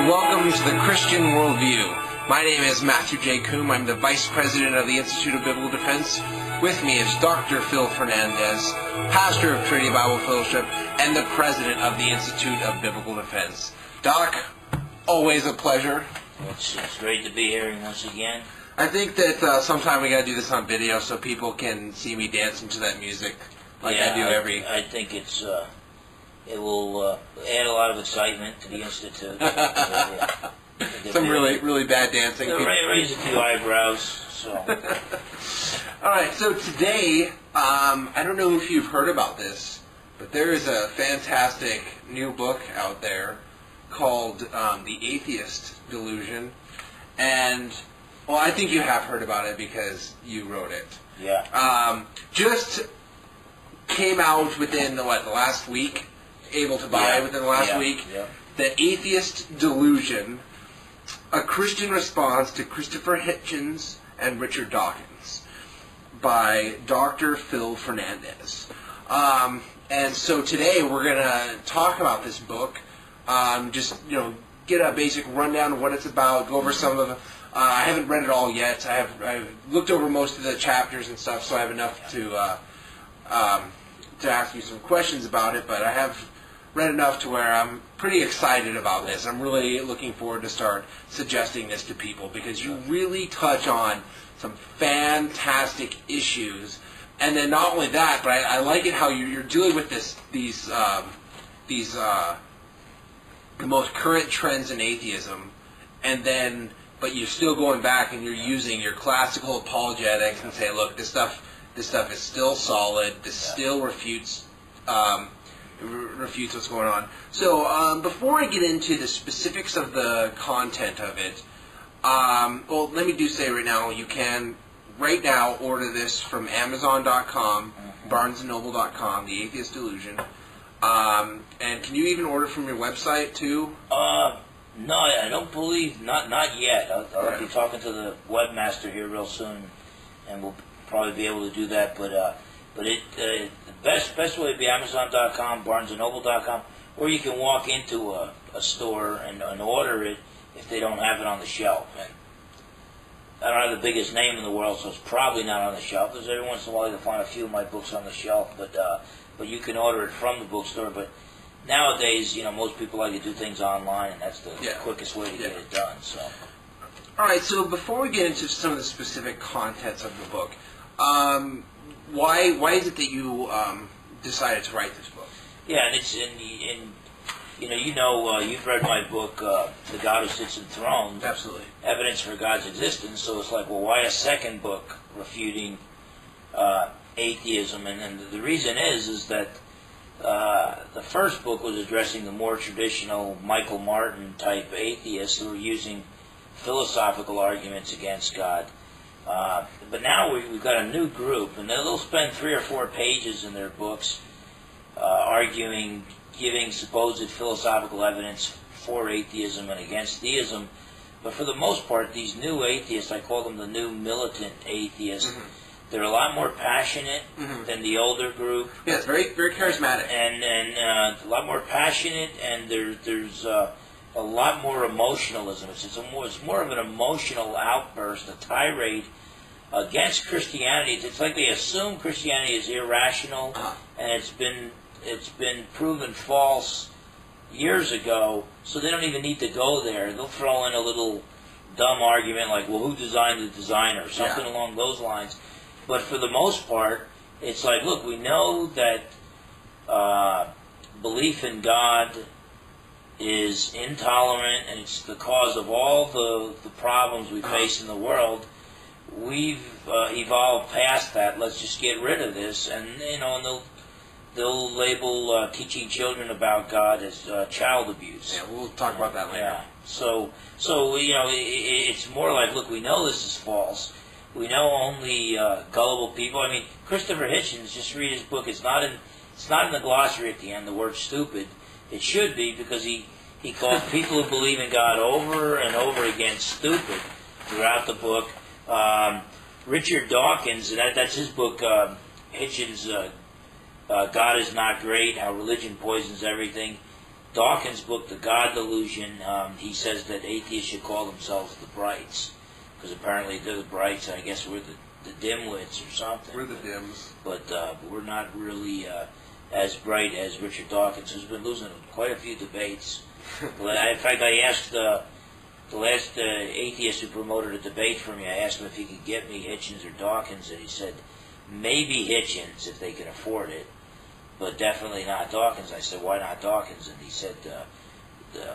welcome to the Christian Worldview. My name is Matthew J. Coombe. I'm the Vice President of the Institute of Biblical Defense. With me is Dr. Phil Fernandes, Pastor of Trinity Bible Fellowship, and the President of the Institute of Biblical Defense. Doc, always a pleasure. It's great to be here once again. I think that sometime we got to do this on video so people can see me dancing to that music like I do every... I think it will add a lot of excitement to the Institute. Some really bad dancing. Raise a few eyebrows. So. All right, so today, I don't know if you've heard about this, but there is a fantastic new book out there called The Atheist, Delusion. And, well, I think you have heard about it because you wrote it. Yeah. Just came out within the last week. Able to buy within the last week. Yeah. The Atheist Delusion, a Christian response to Christopher Hitchens and Richard Dawkins, by Dr. Phil Fernandes. And so today we're going to talk about this book, get a basic rundown of what it's about, go over some of I haven't read it all yet. I've looked over most of the chapters and stuff, so I have enough to ask you some questions about it, but I have read enough to where I'm pretty excited about this. I'm really looking forward to start suggesting this to people because you really touch on some fantastic issues. And then not only that, but I like it how you're dealing with the most current trends in atheism, and then but you're still going back and you're using your classical apologetics and say, look, this stuff is still solid. This still refutes what's going on. So before I get into the specifics of the content of it, well, let me say right now, you can right now order this from Amazon.com, BarnesandNoble.com, The Atheist Delusion. And can you even order from your website too? No, I don't believe, not yet. I'll be talking to the webmaster here real soon, and we'll probably be able to do that, but the best way would be Amazon.com, BarnesandNoble.com, or you can walk into a store and order it if they don't have it on the shelf. And I don't have the biggest name in the world, so it's probably not on the shelf. There's every once in a while you can find a few of my books on the shelf, but you can order it from the bookstore. But nowadays, most people like to do things online, and that's the quickest way to get it done. So. All right, so before we get into some of the specific contents of the book, why is it that you decided to write this book? Yeah, and it's you've read my book, The God Who Sits Enthroned. Absolutely. Evidence for God's Existence. So it's like, well, why a second book refuting atheism? And the reason is that the first book was addressing the more traditional Michael Martin type atheists who were using philosophical arguments against God. But now we've got a new group, and they'll spend 3 or 4 pages in their books giving supposed philosophical evidence for atheism and against theism. But for the most part, these new atheists, I call them the new militant atheists, they're a lot more passionate than the older group. Yeah, it's very charismatic. And a lot more passionate, and there's a lot more emotionalism. It's more of an emotional outburst, a tirade against Christianity. It's like they assume Christianity is irrational, and it's been proven false years ago, so they don't even need to go there. They'll throw in a little dumb argument like, well, who designed the designer, or something along those lines. But for the most part, it's like, look, we know that belief in God is intolerant, and it's the cause of all the problems we face in the world. We've evolved past that. Let's just get rid of this, and they'll label teaching children about God as child abuse. Yeah, we'll talk about that later. Yeah. So it's more like, look, we know this is false. We know only gullible people. I mean, Christopher Hitchens, just read his book. It's not in the glossary at the end, the word stupid. It should be, because he called people who believe in God over and over again stupid throughout the book. Richard Dawkins, and that's his book, Hitchens' God is Not Great, How Religion Poisons Everything. Dawkins' book, The God Delusion, he says that atheists should call themselves the Brights, because apparently they're the Brights, and I guess we're the dimwits or something. We're the dims. But we're not really as bright as Richard Dawkins, who's been losing quite a few debates. In fact, I asked the last atheist who promoted a debate for me, I asked him if he could get me Hitchens or Dawkins, and he said, maybe Hitchens if they can afford it, but definitely not Dawkins. I said, why not Dawkins? And he said,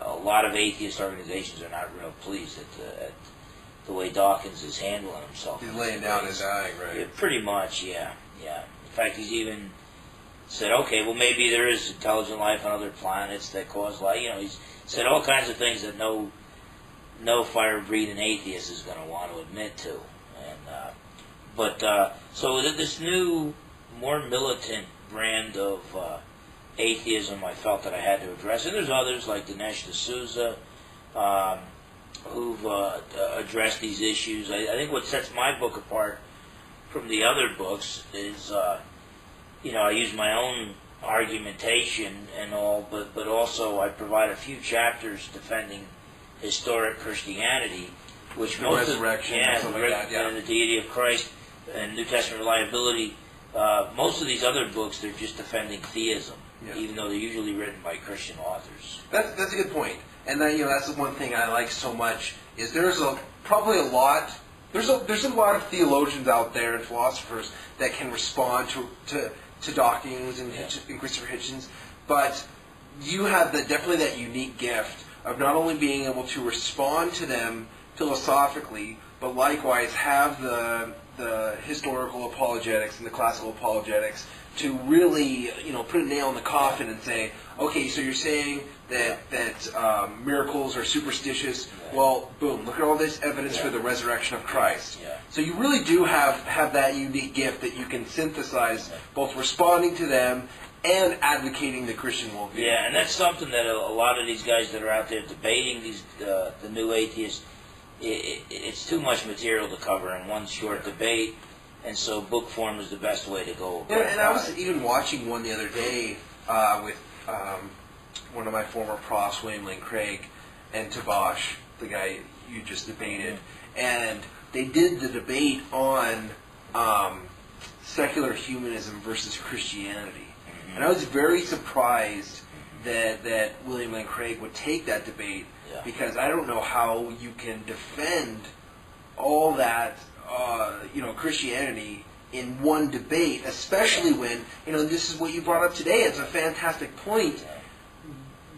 a lot of atheist organizations are not real pleased at the way Dawkins is handling himself. He's laying down and dying, right? Yeah, pretty much, yeah. In fact, he's even said, okay, well, maybe there is intelligent life on other planets that cause life. He's said all kinds of things that no fire-breathing atheist is going to want to admit to. So this new, more militant brand of atheism, I felt that I had to address. And there's others like Dinesh D'Souza who've addressed these issues. I think what sets my book apart from the other books is, I use my own argumentation and all, but also I provide a few chapters defending historic Christianity, which the resurrection, and the deity of Christ and New Testament reliability. Most of these other books, they're just defending theism, even though they're usually written by Christian authors. That's a good point. And then, that's the one thing I like so much is there's a lot of theologians out there and philosophers that can respond to Dawkins and Christopher Hitchens, but you have definitely that unique gift of not only being able to respond to them philosophically, but likewise have the historical apologetics and the classical apologetics to really, put a nail in the coffin and say, okay, so you're saying that miracles are superstitious. Well, boom, look at all this evidence for the resurrection of Christ. So you really do have that unique gift that you can synthesize both responding to them and advocating the Christian worldview. Yeah, and that's something that a lot of these guys that are out there debating the new atheists, it's too much material to cover in one short debate, and so book form is the best way to go about it. And I was even watching one the other day with one of my former profs, William Lane Craig, and Tabash, the guy you just debated, and they did the debate on secular humanism versus Christianity. And I was very surprised that William Lane Craig would take that debate, because I don't know how you can defend all that Christianity in one debate, especially when, this is what you brought up today. It's a fantastic point.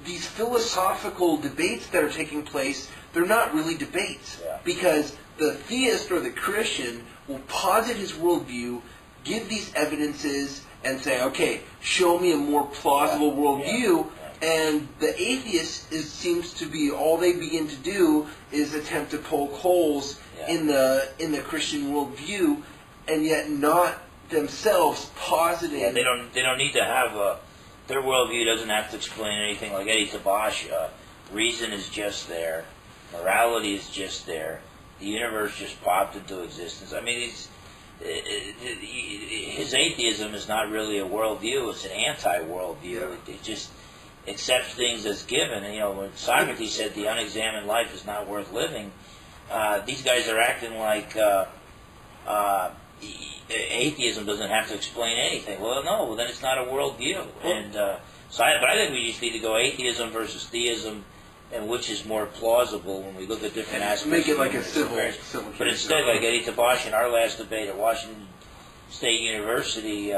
These philosophical debates that are taking place, they're not really debates, because the theist or the Christian will posit his worldview, give these evidences, and say, okay, show me a more plausible worldview. And the atheist seems to be, all they begin to do is attempt to poke holes in the Christian worldview, and yet not themselves positing. Yeah, they don't need to have their worldview doesn't have to explain anything. Like Eddie Tabash, reason is just there, morality is just there, the universe just popped into existence. I mean, his atheism is not really a worldview; it's an anti-worldview. It just accepts things as given. And, when Socrates said the unexamined life is not worth living, these guys are acting like atheism doesn't have to explain anything. Well, no, then it's not a worldview. And but I think we just need to go atheism versus theism, and which is more plausible when we look at different aspects. Make it like a civil But instead, like Eddie Tabash in our last debate at Washington State University,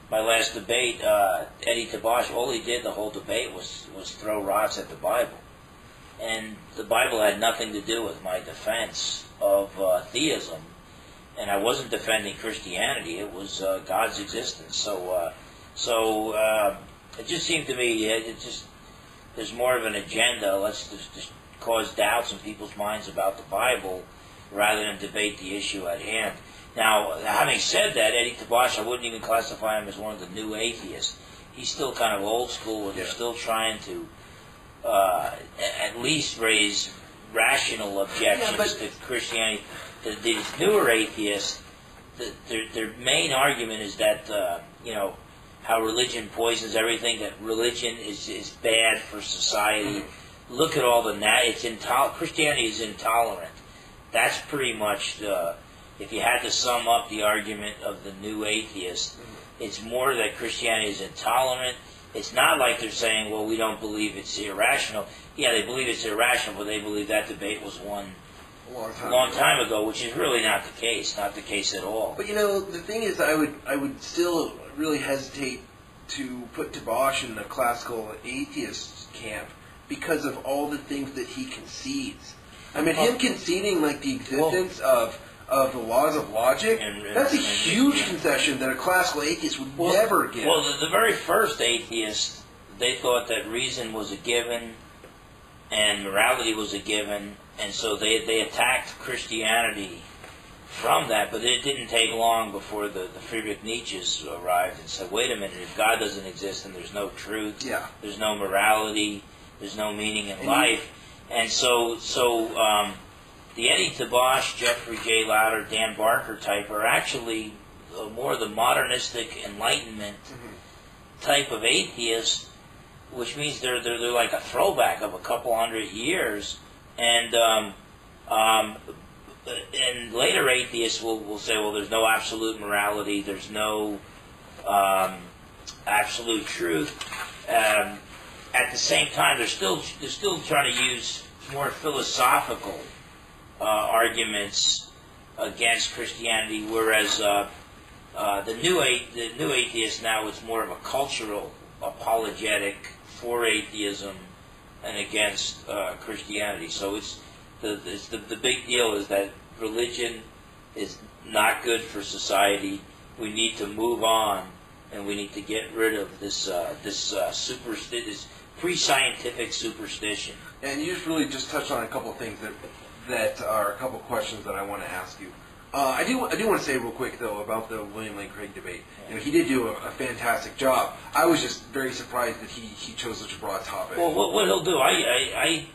my last debate, Eddie Tabash, all he did the whole debate was throw rocks at the Bible. And the Bible had nothing to do with my defense of theism. And I wasn't defending Christianity, it was God's existence. So it just seemed to me, there's more of an agenda. Let's just cause doubts in people's minds about the Bible rather than debate the issue at hand. Now, having said that, Eddie Tabash, I wouldn't even classify him as one of the new atheists. He's still kind of old school, and they're still trying to at least raise rational objections to Christianity. These newer atheists, their main argument is that, how religion poisons everything, that religion is bad for society. Look at all the Christianity is intolerant. That's pretty much if you had to sum up the argument of the new atheist, it's more that Christianity is intolerant. It's not like they're saying, well, we don't believe it's irrational. Yeah, they believe it's irrational, but they believe that debate was won a long time ago, which is really not the case. Not the case at all. But the thing is, I would still really hesitate to put Tobash in the classical atheist camp because of all the things that he concedes. I mean, him conceding like the existence of the laws of logic, that's a huge concession that a classical atheist would never give. Well, the very first atheists, they thought that reason was a given and morality was a given, and so they attacked Christianity from that, but it didn't take long before the Friedrich Nietzsche's arrived and said, wait a minute, if God doesn't exist and there's no truth, there's no morality, there's no meaning in life. And so the Eddie Tobash, Jeffrey J. Lauder, Dan Barker type are actually more the modernistic Enlightenment type of atheists, which means they're like a throwback of a couple hundred years. And later atheists will say, well, there's no absolute morality, there's no absolute truth. At the same time, they're still trying to use more philosophical arguments against Christianity, whereas the new atheist now is more of a cultural apologetic for atheism and against Christianity. So it's the big deal is that religion is not good for society. We need to move on, and we need to get rid of this pre-scientific superstition. And you just touched on a couple of things that are a couple of questions that I want to ask you. I do want to say real quick though about the William Lane Craig debate. He did do a fantastic job. I was just very surprised that he chose such a broad topic. Well, what he'll do, I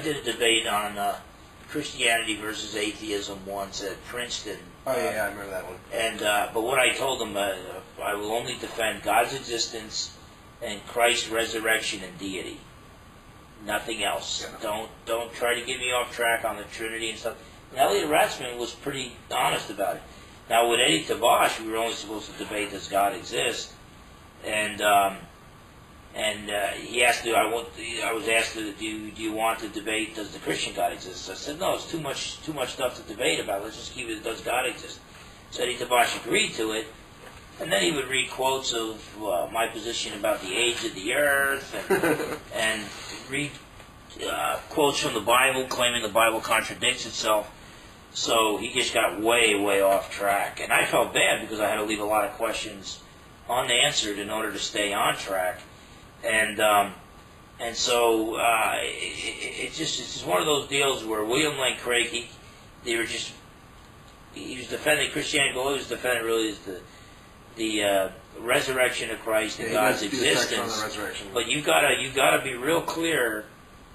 did a debate on Christianity versus atheism once at Princeton. Oh yeah, I remember that one. And but what I told him, I will only defend God's existence and Christ's resurrection and deity. Nothing else. Yeah. Don't try to get me off track on the Trinity and stuff. And Elliot Ratzman was pretty honest about it. Now with Eddie Tobash, we were only supposed to debate does God exist, and he asked, I was asked, do you want to debate does the Christian God exist? I said no, it's too much stuff to debate about. Let's just keep it does God exist. So Eddie Tobash agreed to it. And then he would read quotes of my position about the age of the earth, and read quotes from the Bible claiming the Bible contradicts itself. So he just got way, way off track. And I felt bad because I had to leave a lot of questions unanswered in order to stay on track. And so it's just one of those deals where William Lane Craig, he was defending Christianity, but what he was defending really is the resurrection of Christ and God's existence. But you gotta be real clear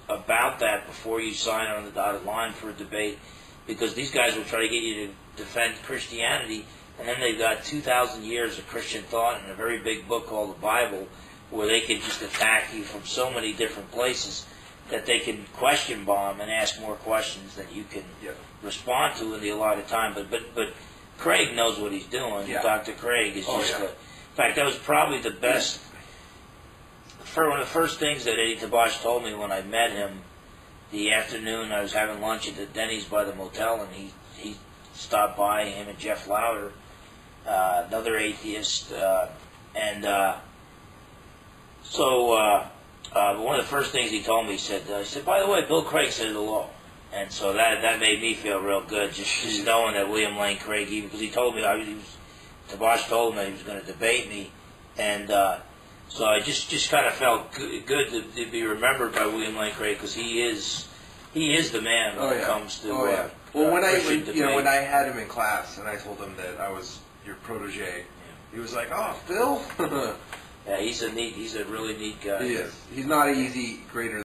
about that before you sign on the dotted line for a debate, because these guys will try to get you to defend Christianity, and then they've got 2,000 years of Christian thought in a very big book called the Bible, where they can just attack you from so many different places that they can question bomb and ask more questions than you can respond to in the allotted time. But Craig knows what he's doing. Yeah. Dr. Craig is in fact, that was probably the best. One of the first things that Eddie Tobash told me when I met him, the afternoon I was having lunch at the Denny's by the motel, and he stopped by, him and Jeff Lauder, another atheist, so one of the first things he told me, he said, by the way, Bill Craig said hello. And so that made me feel real good, just knowing that William Lane Craig, because he told me, Tobash told him that he was going to debate me, and so I just kind of felt good to be remembered by William Lane Craig, because he is the man when it comes to well, when I had him in class and I told him that I was your protege, he was like, "Oh, Phil." Yeah, he's a really neat guy. He is. He's not an easy grader.